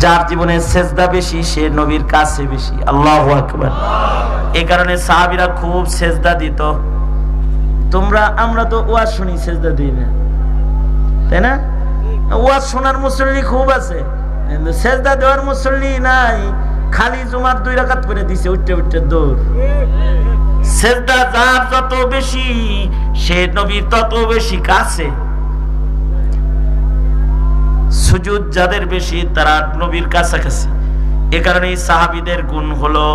যার জীবনে সেজদা বেশি সে নবীর কাছে বেশি। আল্লাহু আকবার। এই কারণে সাহাবীরা খুব সেজদা দিত। আমরা তো ওয়াজ শুনি, সেজদা দিই না, তাই না? ওয়াজ শোনার মুসল্লি খুব আছে, কিন্তু সেজদা দেওয়ার মুসল্লি নাই। খালি জুমার 2 রাকাত পড়ে দিছে, উঠতে উঠতে দৌড়। সেজদা যার যত বেশি সে নবীর তত বেশি কাছে। সুজুদ যাদের বেশি তারা নবীর কাছাকাছি। এ কারণে সাহাবীদের গুণ হলো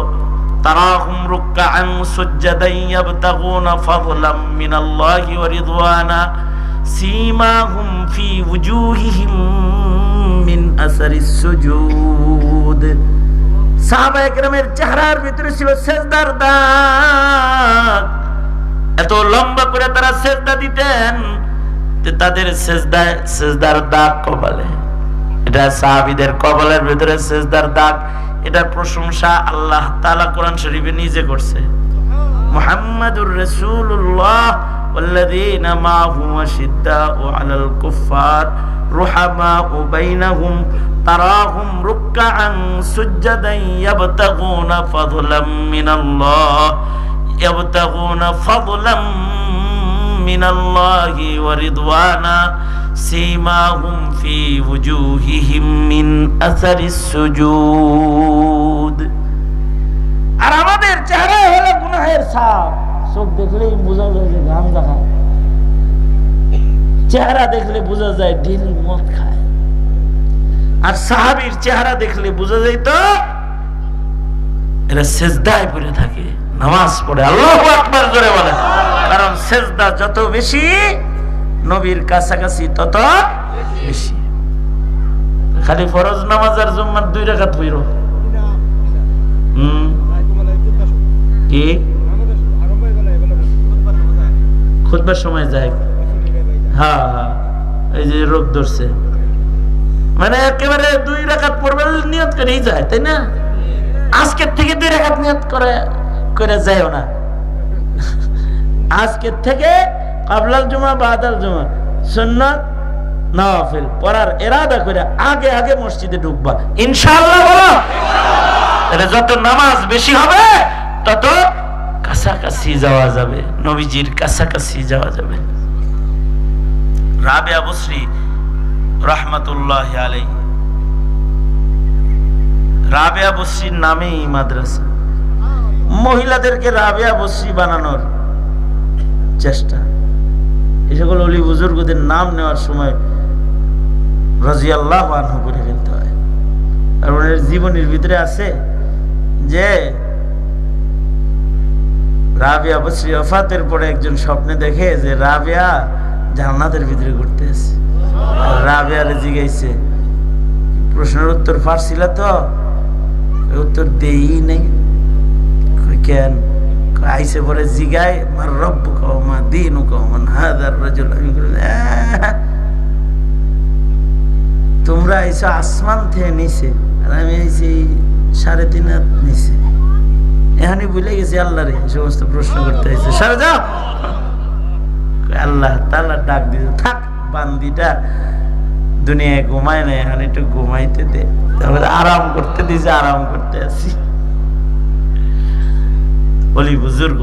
তারাহুম রুকআন সুজদান ইয়াবতাগুনা ফাদলাম মিনাল্লাহি ওয়া রিদওয়ানা সীমাহুম ফি ওয়ুজুহিহিম মিন আসারিস সুজুদ। সাহাবায়ে কেরামের চেহারার ভিতরে ছিল সেজদার দাগ। এত লম্বা করে তারা সেজদা দিতেন যে তাদের সেজদার দাগ কপালে। এটা সাহাবীদের কপালের ভিতরে সেজদার দাগ। এটার প্রশংসা আল্লাহ তাআলা কোরআন শরীফে নিজে করছে। মুহাম্মাদুর রাসূলুল্লাহ ওয়াল্লাযীনা মাআহু আশিদ্দাউ আলাল কুফফার রুহামাউ বাইনাহুম তারাহুম রুকআন সুজদান ইয়াবতাগুনা ফাদলাম মিনাল্লাহি ওয়া রিদওয়ানা সীমাহুম ফি ওয়ুজুহিহিম মিন আসারিস সুজুদ। আর আমাদের চেহারা হলো গুনাহের ছাপ। চোখ দেখলেই বোঝা যায় যে গাঁজা খায়, চেহারা দেখলে বোঝা যায় ডেলি মদ খায়। আর সাহাবীর চেহারা দেখলে বোঝা যায় তো এরা সেজদায় পড়ে থাকে, নামাজ পড়ে। আল্লাহু আকবার জোরে বলেন। কারণ সেজদা যত বেশি নবীর কাছাকাছি তত বেশি। খালি ফরজ নামাজ আর জুম্মার 2 রাকাত পড়ো। কি খুতবার সময় যায়? হ্যাঁ হ্যাঁ, এই যে রোগ ধরছে, মানে একেবারে 2 রাকাত পড়বে নিয়ত করেই যায়, তাই না? আজকের থেকে 2 রাকাত নিয়ত করে যায়ও না। আজকের থেকে কাবলাল জুমা বাদাল জুমা সুন্নাত নওয়াফিল পড়ার ইরাদা করে আগে আগে মসজিদে ঢুকবা ইনশাআল্লাহ। বলো, তাহলে যত নামাজ বেশি হবে তত কাছাকাছি যাওয়া যাবে, নবীজির কাছাকাছি যাওয়া যাবে। রাবিয়া বসরি রাহমাতুল্লাহি আলাইহি, রাবিয়া বসরির নামেই মাদ্রাসা। মহিলাদেরকে রাবিয়া বসরি বানানোর চেষ্টা। এই সকল ওলি বুজুর্গদের নাম নেওয়ার সময় রাদিয়াল্লাহু আনহু করে ফেলতে হয়। আর ওনার জীবনের ভিতরে আছে যে রাবিয়া বসরি ওফাতের পরে একজন স্বপ্নে দেখে যে রাবিয়া জান্নাতের ভিতরে ঘুরতে আছে। রাবিয়ারে জিজ্ঞাসা, প্রশ্নের উত্তর পারছিল তো? উত্তর দেই নেই। কেন? আইসে পরে জিগায় মার রব্বুকা ওয়া মা দীনুকা ওয়া মান হাযার রাজুল। তোমরা আইসো আসমান থেকে নিচে, আর আমি আইসি 3.5 হাত নিচে। এখানে ভুলে গেছি আল্লাহ রে সমস্ত প্রশ্ন করতে আইসে। সরে যাও। আল্লাহ তাআলা ডাক দিতে, থাক বান্দিটা দুনিয়ায় ঘুমায় না, এখন একটু ঘুমাইতে দে। তারপরে আরাম করতে দিছে, আরাম করতে আসি। ওলি বুজুর্গ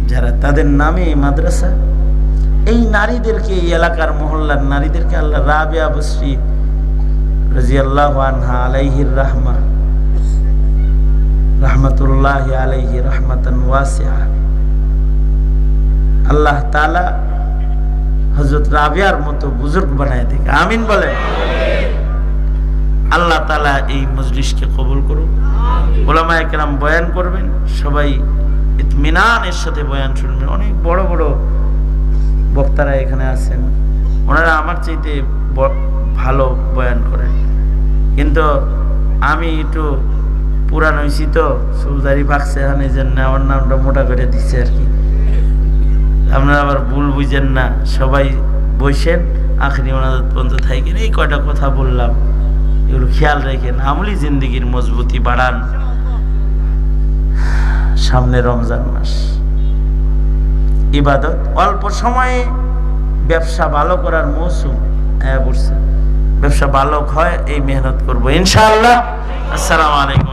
যারা, তাদের নামে মাদ্রাসা। এই নারীদেরকে, এই এলাকার মহল্লার নারীদেরকে আল্লাহ রাবিয়া বসরি রাদিয়াল্লাহু আনহা আলাইহির রাহমা রাহমাতুল্লাহি আলাইহি রাহমাতান ওয়াসিআ, আল্লাহ তাআলা হযরত রাবিয়ার মতো বুজুর্গ বানায় দিক। আমিন বলে। আল্লাহ তাআলা এই মজলিসকে কবুল করুন। উলামায়ে কেরাম বয়ান করবেন, সবাই ইতমিনানের সাথে বয়ান শুনবেন। অনেক বড় বড় বক্তারা এখানে আছেন, ওনারা আমার চাইতে ভালো বয়ান করেন, কিন্তু আমি একটু পুরান হয়েছি তো, চৌধারি পাকছে এখানে, যে আমার নামটা মোটা করে দিচ্ছে আর কি। আপনারা আবার ভুল বুঝেন না, সবাই বসেন, আখরি মোনাজাত পর্যন্ত থাকেন। এই কয়টা কথা বললাম, এগুলো খেয়াল রেখেন, আমলি জিন্দেগির মজবুতি বাড়ান। সামনে রমজান মাস, ইবাদত, অল্প সময়ে ব্যবসা ভালো করার মৌসুম পড়ছে। ব্যবসা ভালো হয় এই মেহনত করব ইনশাআল্লাহ। আসসালামু আলাইকুম।